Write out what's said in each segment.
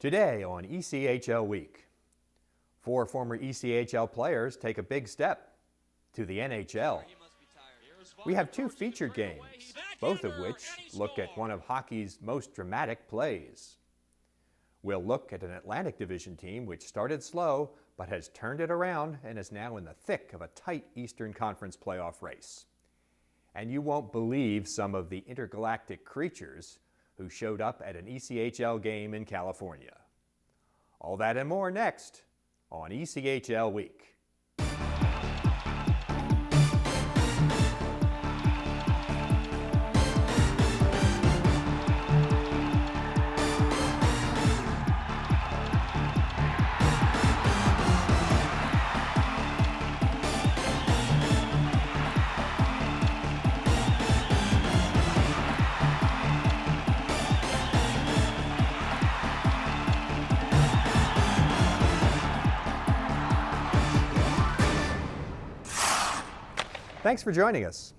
Today on ECHL Week, 4 former ECHL players take a big step to the NHL. We have 2 featured games, both of which look at one of hockey's most dramatic plays. We'll look at an Atlantic Division team which started slow but has turned it around and is now in the thick of a tight Eastern Conference playoff race. And you won't believe some of the intergalactic creatures who showed up at an ECHL game in California. All that and more next on ECHL Week. Thanks for joining us.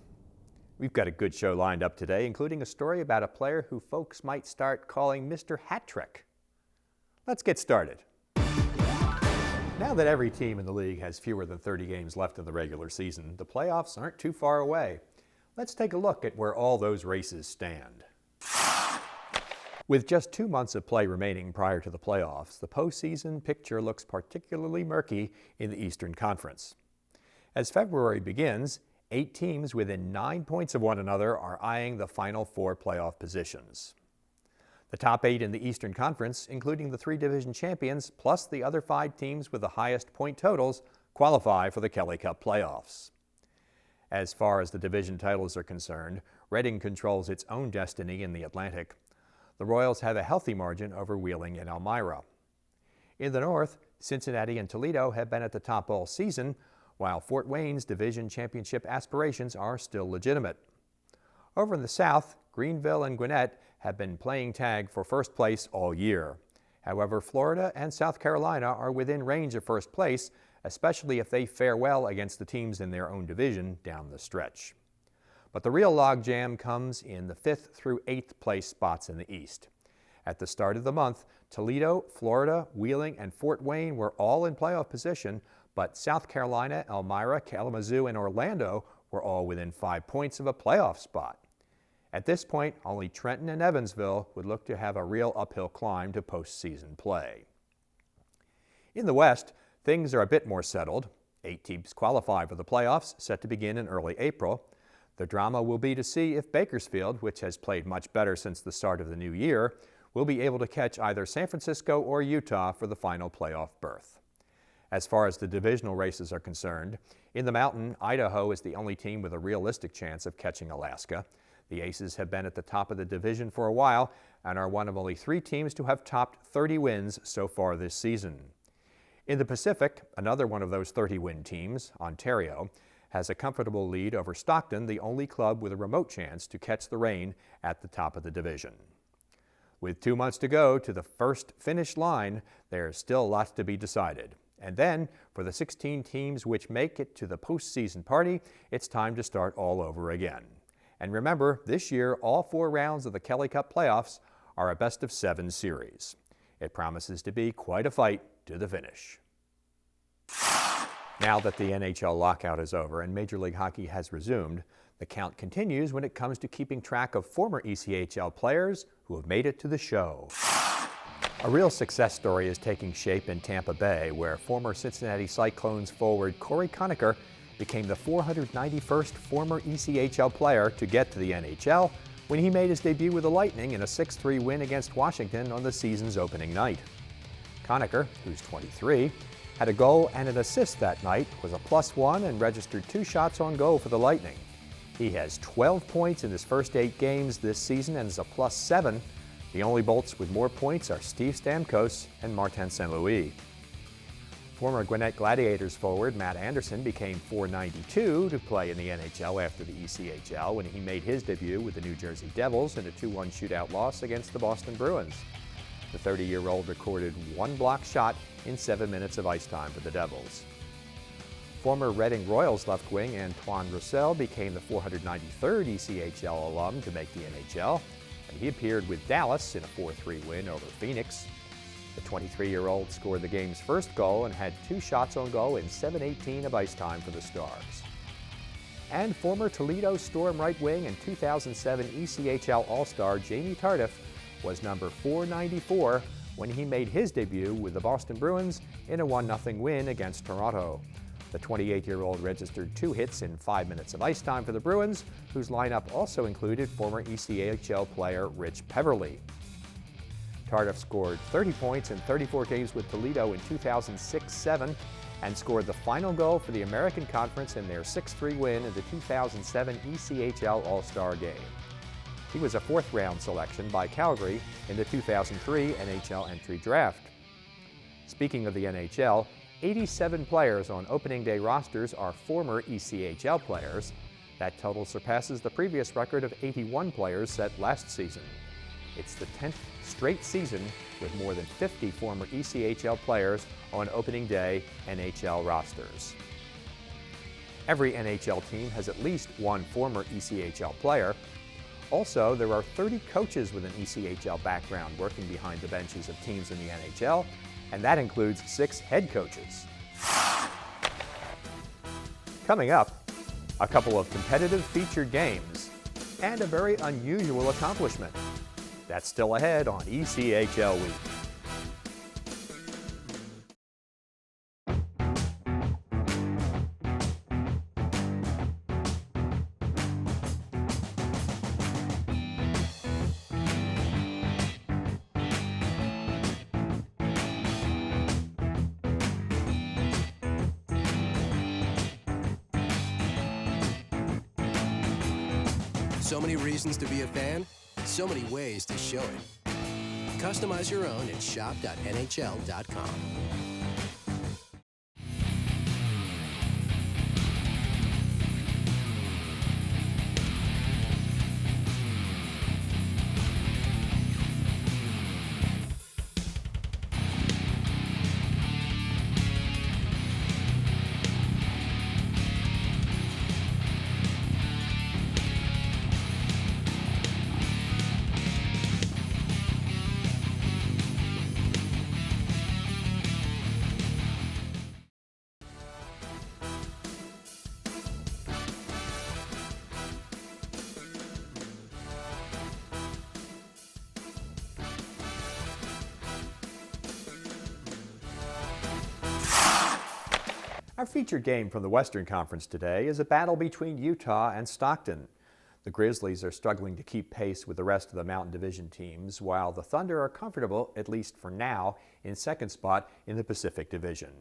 We've got a good show lined up today, including a story about a player who folks might start calling Mr. Hat Trick. Let's get started. Now that every team in the league has fewer than 30 games left in the regular season, the playoffs aren't too far away. Let's take a look at where all those races stand. With just 2 months of play remaining prior to the playoffs, the postseason picture looks particularly murky in the Eastern Conference. As February begins, 8 teams within 9 points of one another are eyeing the final 4 playoff positions. The top 8 in the Eastern Conference, including the 3 division champions, plus the other 5 teams with the highest point totals, qualify for the Kelly Cup playoffs. As far as the division titles are concerned, Reading controls its own destiny in the Atlantic. The Royals have a healthy margin over Wheeling and Elmira. In the North, Cincinnati and Toledo have been at the top all season, while Fort Wayne's division championship aspirations are still legitimate. Over in the South, Greenville and Gwinnett have been playing tag for first place all year. However, Florida and South Carolina are within range of first place, especially if they fare well against the teams in their own division down the stretch. But the real logjam comes in the 5th through 8th place spots in the East. At the start of the month, Toledo, Florida, Wheeling, and Fort Wayne were all in playoff position, but South Carolina, Elmira, Kalamazoo, and Orlando were all within 5 points of a playoff spot. At this point, only Trenton and Evansville would look to have a real uphill climb to postseason play. In the West, things are a bit more settled. 8 teams qualify for the playoffs, set to begin in early April. The drama will be to see if Bakersfield, which has played much better since the start of the new year, will be able to catch either San Francisco or Utah for the final playoff berth. As far as the divisional races are concerned, in the Mountain, Idaho is the only team with a realistic chance of catching Alaska. The Aces have been at the top of the division for a while and are one of only 3 teams to have topped 30 wins so far this season. In the Pacific, another one of those 30-win teams, Ontario, has a comfortable lead over Stockton, the only club with a remote chance to catch the Reign at the top of the division. With 2 months to go to the first finish line, there's still lots to be decided. And then, for the 16 teams which make it to the postseason party, it's time to start all over again. And remember, this year, all 4 rounds of the Kelly Cup playoffs are a best-of-7 series. It promises to be quite a fight to the finish. Now that the NHL lockout is over and Major League Hockey has resumed, the count continues when it comes to keeping track of former ECHL players who have made it to the show. A real success story is taking shape in Tampa Bay, where former Cincinnati Cyclones forward Corey Conacher became the 491st former ECHL player to get to the NHL when he made his debut with the Lightning in a 6-3 win against Washington on the season's opening night. Conacher, who's 23, had a goal and an assist that night, was a +1 and registered 2 shots on goal for the Lightning. He has 12 points in his first 8 games this season and is a +7. The only Bolts with more points are Steve Stamkos and Martin St. Louis. Former Gwinnett Gladiators forward Matt Anderson became 492 to play in the NHL after the ECHL when he made his debut with the New Jersey Devils in a 2-1 shootout loss against the Boston Bruins. The 30-year-old recorded 1 block shot in 7 minutes of ice time for the Devils. Former Reading Royals left wing Antoine Roussel became the 493rd ECHL alum to make the NHL, and he appeared with Dallas in a 4-3 win over Phoenix. The 23-year-old scored the game's first goal and had 2 shots on goal in 7:18 of ice time for the Stars. And former Toledo Storm right wing and 2007 ECHL All-Star Jamie Tardif was number 494 when he made his debut with the Boston Bruins in a 1-0 win against Toronto. The 28-year-old registered 2 hits in 5 minutes of ice time for the Bruins, whose lineup also included former ECHL player Rich Peverley. Tardif scored 30 points in 34 games with Toledo in 2006-07 and scored the final goal for the American Conference in their 6-3 win in the 2007 ECHL All-Star Game. He was a 4th-round selection by Calgary in the 2003 NHL entry draft. Speaking of the NHL, 87 players on opening day rosters are former ECHL players. That total surpasses the previous record of 81 players set last season. It's the 10th straight season with more than 50 former ECHL players on opening day NHL rosters. Every NHL team has at least one former ECHL player. Also, there are 30 coaches with an ECHL background working behind the benches of teams in the NHL, and that includes 6 head coaches. Coming up, a couple of competitive featured games and a very unusual accomplishment. That's still ahead on ECHL Week. So many reasons to be a fan, so many ways to show it. Customize your own at shop.nhl.com. Our featured game from the Western Conference today is a battle between Utah and Stockton. The Grizzlies are struggling to keep pace with the rest of the Mountain Division teams, while the Thunder are comfortable, at least for now, in second spot in the Pacific Division.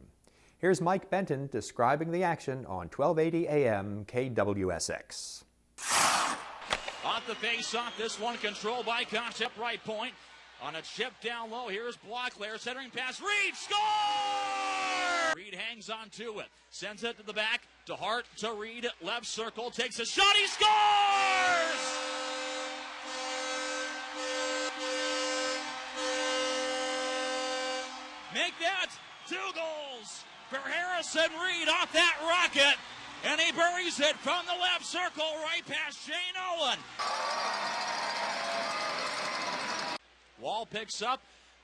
Here's Mike Benton describing the action on 1280 AM KWSX. Off the face-off, this one controlled by Concept right point. On a chip down low, here's Blockler, centering pass, Reed, score! Reed hangs on to it, sends it to the back, to Hart, to Reed, left circle, takes a shot, he scores! Make that 2 goals for Harrison Reed off that rocket, and he buries it from the left circle right past Shane Owen. Wall picks up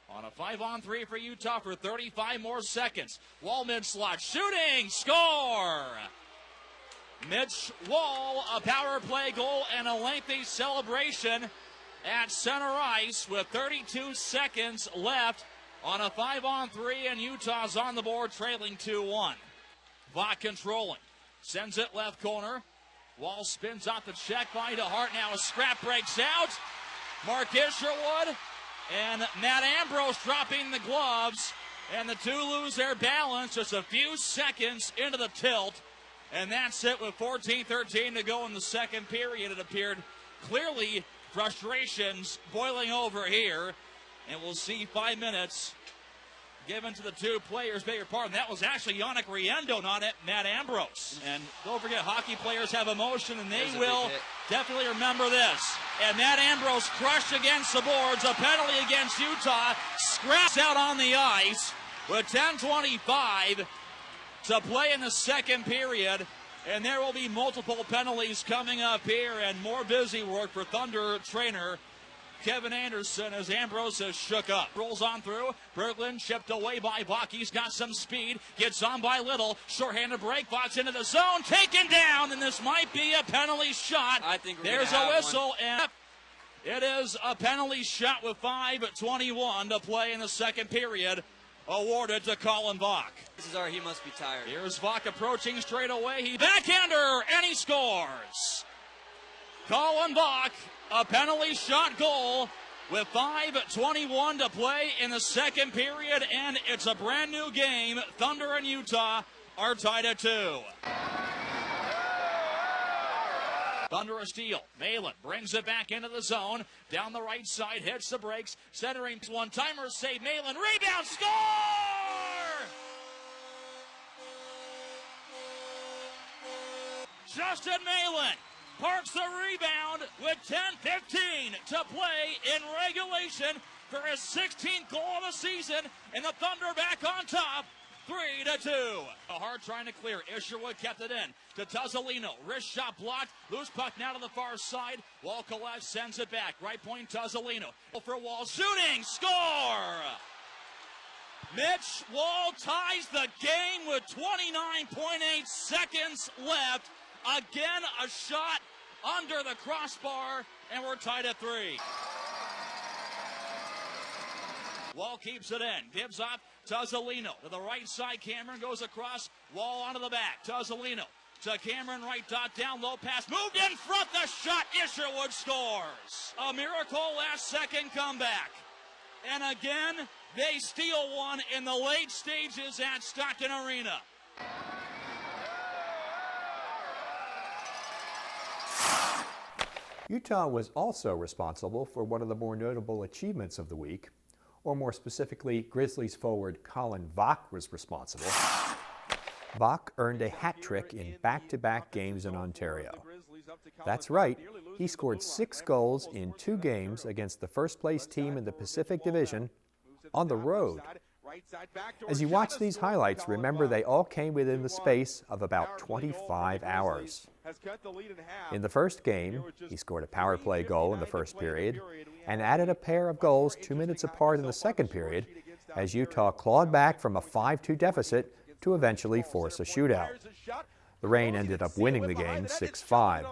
on a 5-on-3 for Utah for 35 more seconds. Wall mid-slot, shooting, score! Mitch Wall, a power play goal and a lengthy celebration at center ice with 32 seconds left on a 5-on-3, and Utah's on the board trailing 2-1. Vach controlling, sends it left corner. Wall spins off the check by to Hart. Now a scrap breaks out. Mark Isherwood and Matt Ambrose dropping the gloves, and the two lose their balance just a few seconds into the tilt, and that's it with 14-13 to go in the second period. It appeared clearly frustrations boiling over here, and we'll see 5 minutes given to the two players, beg your pardon. That was actually Yannick Riendo, not Matt Ambrose. And don't forget, hockey players have emotion, and they will definitely remember this. And Matt Ambrose crushed against the boards. A penalty against Utah. Scraps out on the ice with 10:25 to play in the second period. And there will be multiple penalties coming up here and more busy work for Thunder trainer Kevin Anderson as Ambrose is shook up. Rolls on through. Berglund chipped away by Vach. He's got some speed. Gets on by Little. Short-handed break. Vach into the zone. Taken down, and this might be a penalty shot. I think there's a whistle, and it is a penalty shot with 5:21 to play in the second period. Awarded to Colin Vach. This is he must be tired. Here's Vach approaching straight away. He backhander, and he scores. Colin Vach, a penalty shot goal with 5:21 to play in the second period, and it's a brand new game. Thunder and Utah are tied at 2. Thunder a steal. Malin brings it back into the zone. Down the right side, hits the brakes. Centering one-timer save. Malin, rebound, score! Justin Malin parks the rebound with 10:15 to play in regulation for his 16th goal of the season, and the Thunder back on top. 3-2. Hard trying to clear. Isherwood kept it in to Tuzzolino. Wrist shot blocked. Loose puck now to the far side. Wall collects, sends it back. Right point, Tuzzolino. For Wall, shooting, score! Mitch Wall ties the game with 29.8 seconds left. Again, a shot under the crossbar, and we're tied at 3. Wall keeps it in. Gives up. Tuzzolino to the right side. Cameron goes across. Wall onto the back. Tuzzolino to Cameron, right dot down. Low pass. Moved in front. The shot. Isherwood scores. A miracle last second comeback. And again, they steal one in the late stages at Stockton Arena. Utah was also responsible for one of the more notable achievements of the week, or more specifically, Grizzlies forward Colin Vach was responsible. Vach earned a hat trick in back-to-back games in Ontario. That's right, he scored 6 goals in 2 games against the first-place team in the Pacific Division on the road. As you watch these highlights, remember they all came within the space of about 25 hours. In the first game, he scored a power play goal in the first period and added a pair of goals 2 minutes apart in the second period as Utah clawed back from a 5-2 deficit to eventually force a shootout. The Reign ended up winning the game 6-5.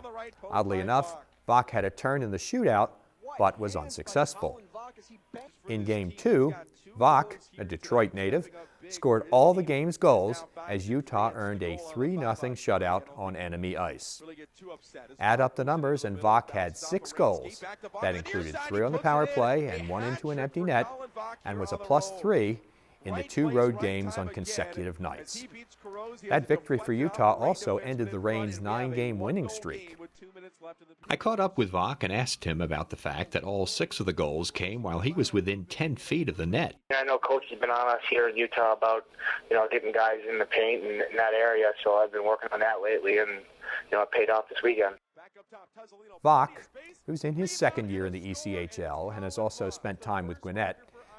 Oddly enough, Vach had a turn in the shootout, but was unsuccessful. In Game 2, Vach, a Detroit native, scored all the game's goals as Utah earned a 3-0 shutout on enemy ice. Add up the numbers and Vach had 6 goals. That included 3 on the power play and 1 into an empty net, and was a +3 in the 2 road games on consecutive nights. That victory for Utah also ended the Reign's 9-game winning streak. I caught up with Vach and asked him about the fact that all 6 of the goals came while he was within 10 feet of the net. I know Coach has been on us here in Utah about, getting guys in the paint in that area, so I've been working on that lately, and, it paid off this weekend. Vach, who's in his second year in the ECHL and has also spent time with Gwinnett,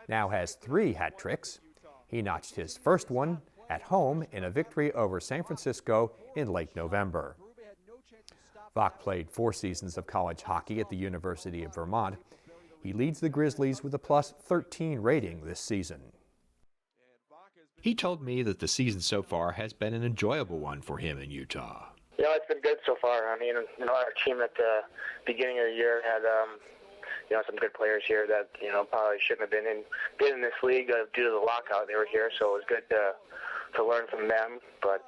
now has 3 hat tricks. He notched his first one at home in a victory over San Francisco in late November. Vach played 4 seasons of college hockey at the University of Vermont. He leads the Grizzlies with a +13 rating this season. He told me that the season so far has been an enjoyable one for him in Utah. It's been good so far. I mean, our team at the beginning of the year had, some good players here that, probably shouldn't have been in this league due to the lockout. They were here, so it was good to learn from them. But,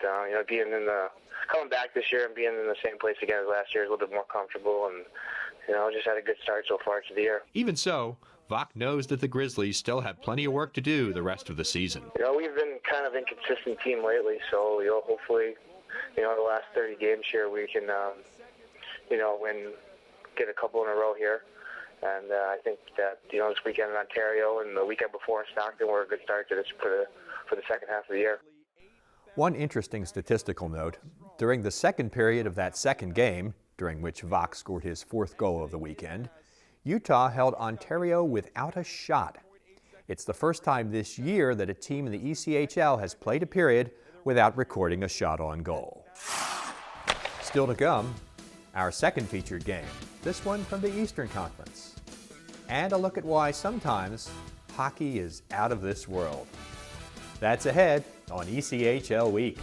coming back this year and being in the same place again as last year is a little bit more comfortable, and, just had a good start so far to the year. Even so, Vach knows that the Grizzlies still have plenty of work to do the rest of the season. We've been kind of inconsistent team lately, so, hopefully, the last 30 games here we can, get a couple in a row here. And I think that, this weekend in Ontario and the weekend before in Stockton were a good start to this for the second half of the year. One interesting statistical note, during the second period of that second game, during which Vach scored his 4th goal of the weekend, Utah held Ontario without a shot. It's the first time this year that a team in the ECHL has played a period without recording a shot on goal. Still to come, our second featured game, this one from the Eastern Conference. and a look at why sometimes hockey is out of this world. That's ahead on ECHL Week.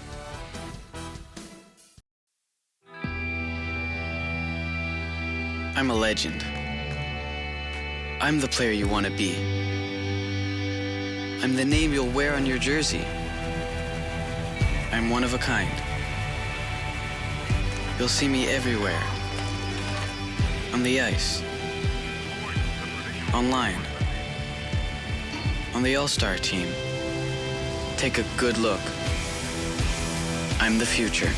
I'm a legend. I'm the player you want to be. I'm the name you'll wear on your jersey. I'm one of a kind. You'll see me everywhere. On the ice. Online. On the All-Star team. Take a good look. I'm the future.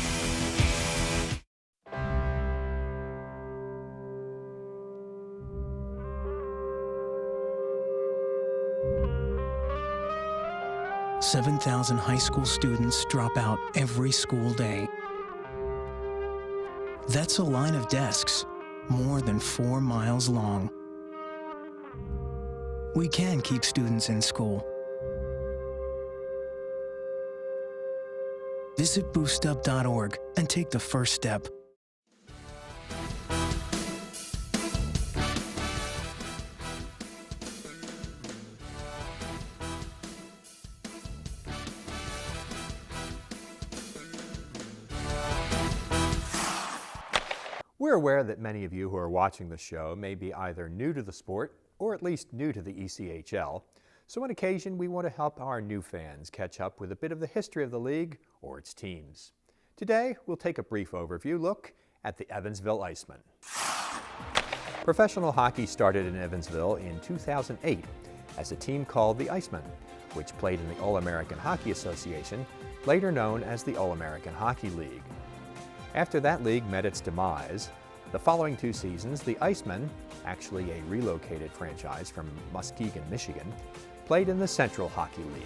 Seven 7,000 high school students drop out every school day. That's a line of desks more than 4 miles long. We can keep students in school. Visit boostup.org and take the first step. We're aware that many of you who are watching the show may be either new to the sport or at least new to the ECHL. So on occasion, we want to help our new fans catch up with a bit of the history of the league or its teams. Today, we'll take a brief overview look at the Evansville IceMen. Professional hockey started in Evansville in 2008 as a team called the IceMen, which played in the All-American Hockey Association, later known as the All-American Hockey League. After that league met its demise, the following 2 seasons, the IceMen, actually a relocated franchise from Muskegon, Michigan, played in the Central Hockey League.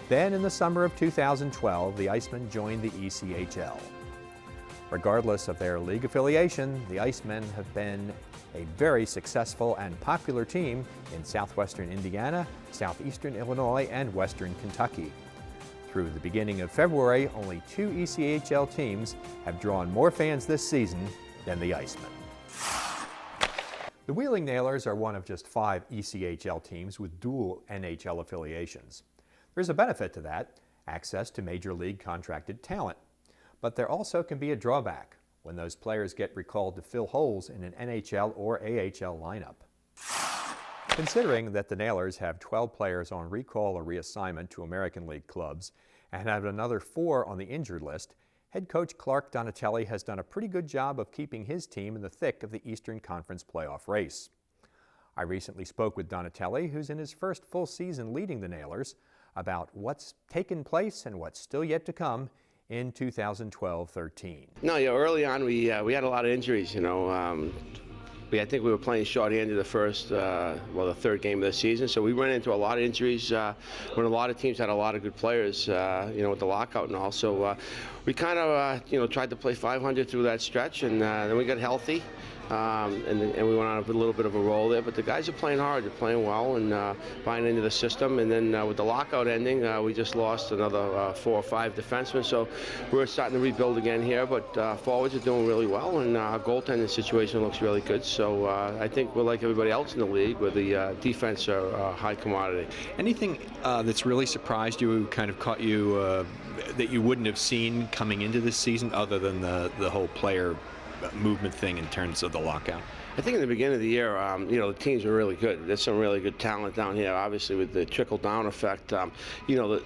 Then in the summer of 2012, the IceMen joined the ECHL. Regardless of their league affiliation, the IceMen have been a very successful and popular team in southwestern Indiana, southeastern Illinois, and western Kentucky. Through the beginning of February, only 2 ECHL teams have drawn more fans this season than the IceMen. The Wheeling Nailers are one of just 5 ECHL teams with dual NHL affiliations. There's a benefit to that, access to major league contracted talent. But there also can be a drawback when those players get recalled to fill holes in an NHL or AHL lineup. Considering that the Nailers have 12 players on recall or reassignment to American League clubs and have another 4 on the injured list, head coach Clark Donatelli has done a pretty good job of keeping his team in the thick of the Eastern Conference playoff race. I recently spoke with Donatelli, who's in his first full season leading the Nailers, about what's taken place and what's still yet to come in 2012-13. No, early on we had a lot of injuries, I think we were playing shorthanded the third game of the season, so we ran into a lot of injuries when a lot of teams had a lot of good players, with the lockout and all. So we kind of, tried to play 500 through that stretch, and then we got healthy. And we went on a little bit of a roll there, but the guys are playing hard, they're playing well and buying into the system. And then with the lockout ending, we just lost another 4 or 5 defensemen, so we're starting to rebuild again here. But forwards are doing really well, and our goaltending situation looks really good. So I think we're like everybody else in the league, where the defense are high commodity. Anything that's really surprised you, kind of caught you, that you wouldn't have seen coming into this season, other than the whole player movement thing in terms of the lockout? I think in the beginning of the year, the teams are really good. There's some really good talent down here, obviously, with the trickle-down effect. The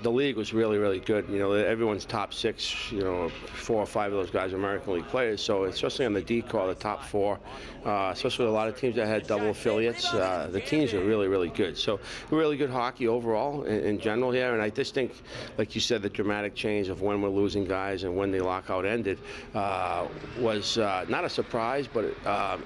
league was really, really good. Everyone's top 6, 4 or 5 of those guys are American League players. So especially on the D-Corps, the top 4, especially with a lot of teams that had double affiliates, the teams are really, really good. So really good hockey overall in general here. And I just think, like you said, the dramatic change of when we're losing guys and when the lockout ended was not a surprise, but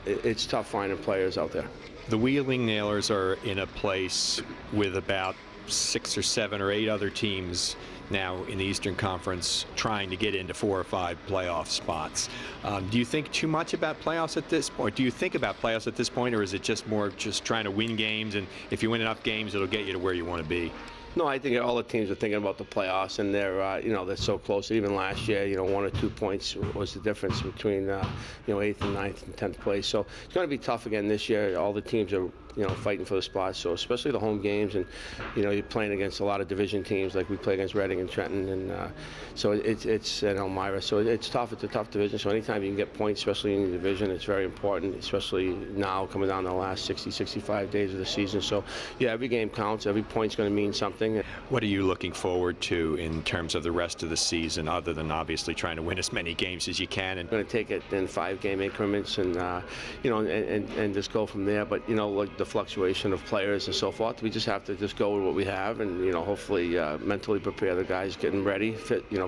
it's tough finding players out there. The Wheeling Nailers are in a place with about 6 or 7 or 8 other teams now in the Eastern Conference trying to get into 4 or 5 playoff spots. Do you think too much about playoffs at this point? Do you think about playoffs at this point, or is it just more just trying to win games, and if you win enough games, it'll get you to where you want to be? No, I think all the teams are thinking about the playoffs, and they're so close. Even last year, 1 or 2 points was the difference between 8th and 9th and 10th place. So it's going to be tough again this year. All the teams are fighting for the spots. So especially the home games, and you're playing against a lot of division teams, like we play against Reading and Trenton, and so it's and Elmira. So it's tough. It's a tough division. So anytime you can get points, especially in the division, it's very important. Especially now coming down to the last 60, 65 days of the season. So yeah, every game counts. Every point's going to mean something. What are you looking forward to in terms of the rest of the season, other than obviously trying to win as many games as you can? And I'm going to take it in 5-game increments, and and just go from there. But like the fluctuation of players and so forth, we just have to just go with what we have, and hopefully mentally prepare the guys, getting ready.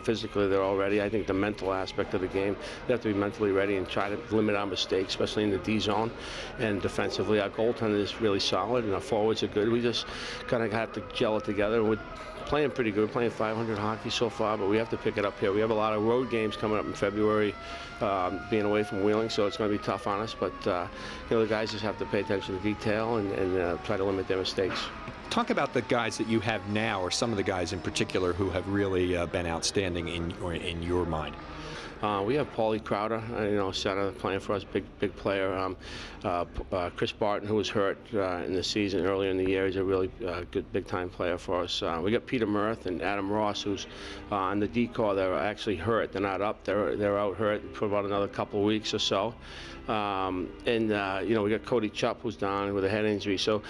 Physically they're all ready. I think the mental aspect of the game, they have to be mentally ready and try to limit our mistakes, especially in the D zone. And defensively, our goaltender is really solid, and our forwards are good. We just kind of have to gel it together. We're playing pretty good. We're playing 500 hockey so far, but we have to pick it up here. We have a lot of road games coming up in February, being away from Wheeling, so it's going to be tough on us. But the guys just have to pay attention to detail and try to limit their mistakes. Talk about the guys that you have now, or some of the guys in particular who have really been outstanding in your mind. We have Paulie Crowder, center playing for us, big player. Chris Barton, who was hurt in the season earlier in the year, he's a really good big-time player for us. We got Peter Mirth and Adam Ross, who's on the D-corps. They're actually hurt. They're not up. They're out hurt for about another couple of weeks or so. We got Cody Chupp, who's down with a head injury. So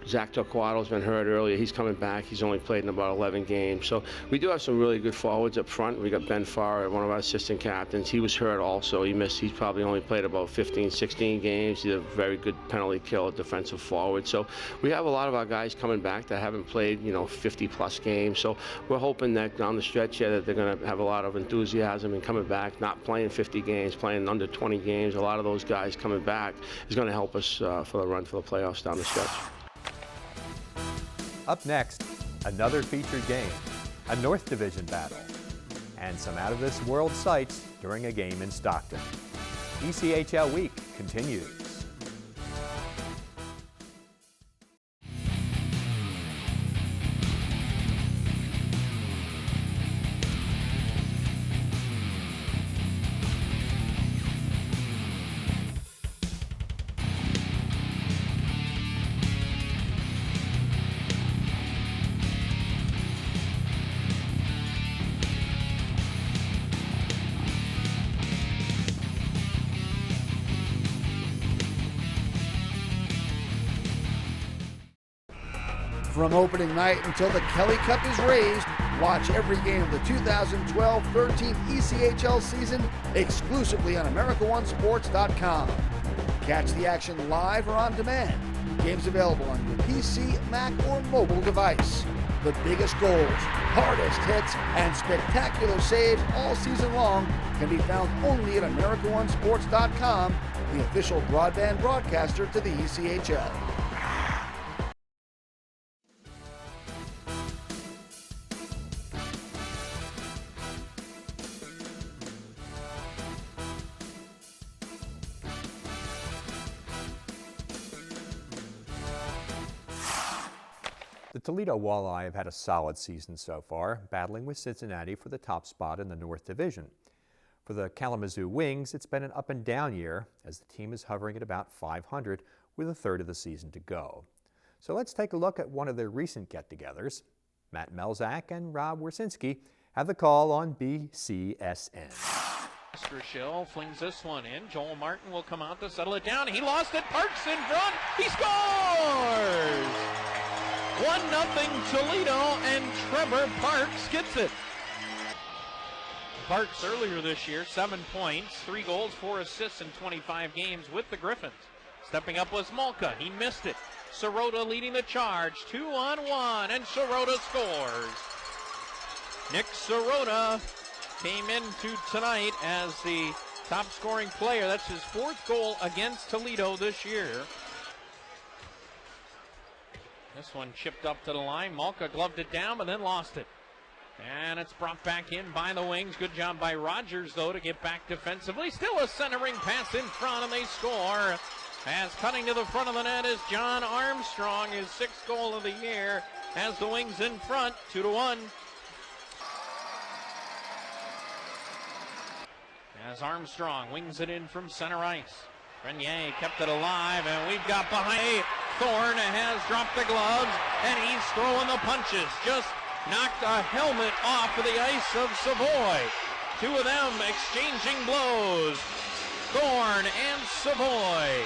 Zach Torquato's been hurt earlier. He's coming back. He's only played in about 11 games. So we do have some really good forwards up front. We got Ben Farr, one of our assistant captains. He was hurt also. He's probably only played about 15, 16 games. He's a very good penalty kill defensive forward. So we have a lot of our guys coming back that haven't played, 50-plus games. So we're hoping that down the stretch here that they're going to have a lot of enthusiasm and coming back, not playing 50 games, playing under 20 games. A lot of those guys coming back is going to help us for the run for the playoffs down the stretch. Up next, another featured game, a North Division battle, and some out-of-this-world sights during a game in Stockton. ECHL Week continues. From opening night until the Kelly Cup is raised, watch every game of the 2012-13 ECHL season exclusively on AmericaOneSports.com. Catch the action live or on demand. Games available on your PC, Mac, or mobile device. The biggest goals, hardest hits, and spectacular saves all season long can be found only at AmericaOneSports.com, the official broadband broadcaster to the ECHL. The Toledo Walleye have had a solid season so far, battling with Cincinnati for the top spot in the North Division. For the Kalamazoo Wings, it's been an up-and-down year as the team is hovering at about 500 with a third of the season to go. So let's take a look at one of their recent get-togethers. Matt Melzak and Rob Wersinski have the call on BCSN. Schill flings this one in. Joel Martin will come out to settle it down. He lost it. Parks in front. He scores! 1-0 Toledo, and Trevor Parks gets it. Parks earlier this year, 7 points, 3 goals, 4 assists in 25 games with the Griffins. Stepping up was Malka. He missed it. Sirota leading the charge, 2-on-1, and Sirota scores. Nick Sirota came into tonight as the top scoring player. That's his 4th goal against Toledo this year. This one chipped up to the line. Malka gloved it down, but then lost it. And it's brought back in by the Wings. Good job by Rogers, though, to get back defensively. Still a centering pass in front, and they score. As cutting to the front of the net is John Armstrong, his 6th goal of the year, as the Wings in front, 2-1. As Armstrong wings it in from center ice. Renier kept it alive, and we've got behind Thorne has dropped the gloves, and he's throwing the punches. Just knocked a helmet off of the ice of Savoy. Two of them exchanging blows. Thorne and Savoy.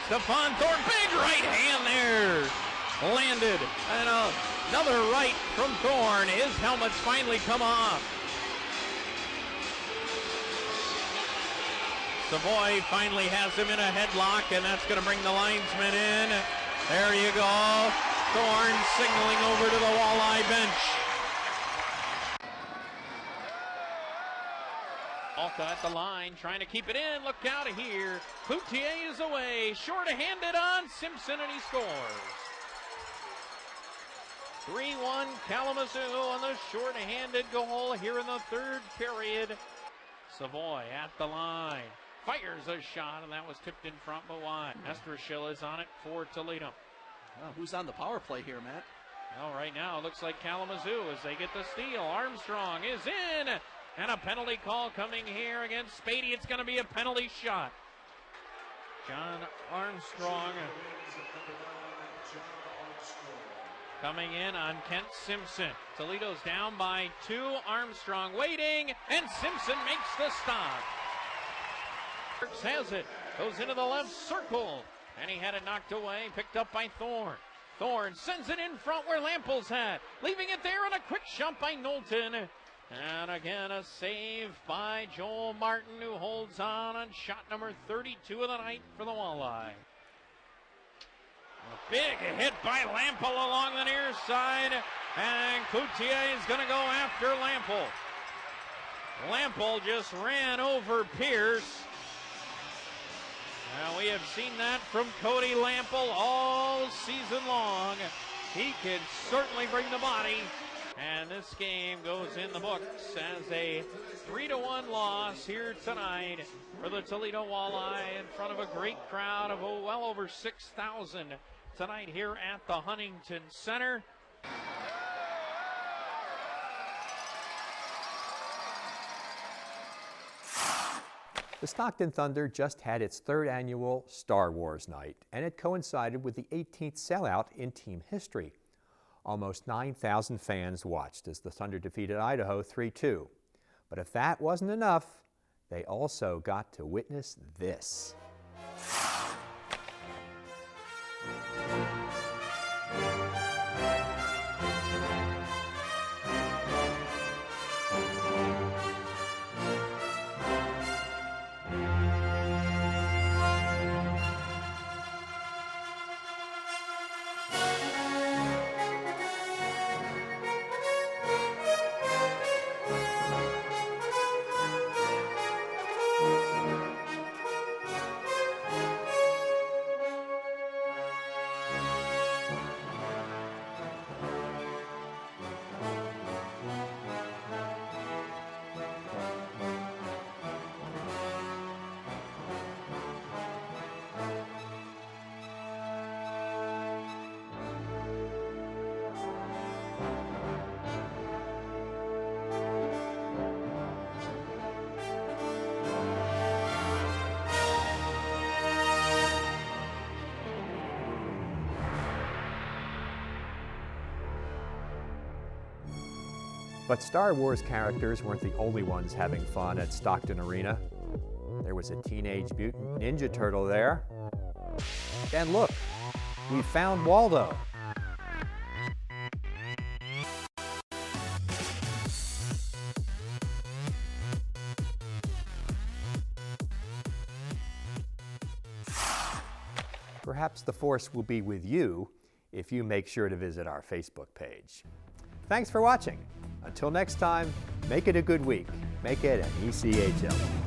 Stephon Thorne, big right hand there. Landed, and another right from Thorne. His helmet's finally come off. Savoy finally has him in a headlock, and that's going to bring the linesman in. There you go. Thorne signaling over to the walleye bench. Malka at the line, trying to keep it in. Look out of here. Cloutier is away. Short-handed on Simpson, and he scores. 3-1 Kalamazoo on the short-handed goal here in the third period. Savoy at the line. Fires a shot, and that was tipped in front but wide. Estrachilla is on it for Toledo. Well, who's on the power play here, Matt? Well, right now it looks like Kalamazoo as they get the steal. Armstrong is in, and a penalty call coming here against Spady. It's going to be a penalty shot. John Armstrong coming in on Kent Simpson. Toledo's down by 2. Armstrong waiting, and Simpson makes the stop. Burks has it, goes into the left circle, and he had it knocked away, picked up by Thorne. Thorne sends it in front where Lample's at, leaving it there on a quick shot by Knowlton. And again, a save by Joel Martin, who holds on shot number 32 of the night for the Walleye. A big hit by Lample along the near side, and Cloutier is going to go after Lample. Lample just ran over Pierce. Now, we have seen that from Cody Lample all season long. He can certainly bring the body. And this game goes in the books as a 3-1 loss here tonight for the Toledo Walleye in front of a great crowd of well over 6,000 tonight here at the Huntington Center. The Stockton Thunder just had its 3rd annual Star Wars night, and it coincided with the 18th sellout in team history. Almost 9,000 fans watched as the Thunder defeated Idaho 3-2. But if that wasn't enough, they also got to witness this. But Star Wars characters weren't the only ones having fun at Stockton Arena. There was a Teenage Mutant Ninja Turtle there. And look, we found Waldo. Perhaps the Force will be with you if you make sure to visit our Facebook page. Thanks for watching. Until next time, make it a good week. Make it an ECHL.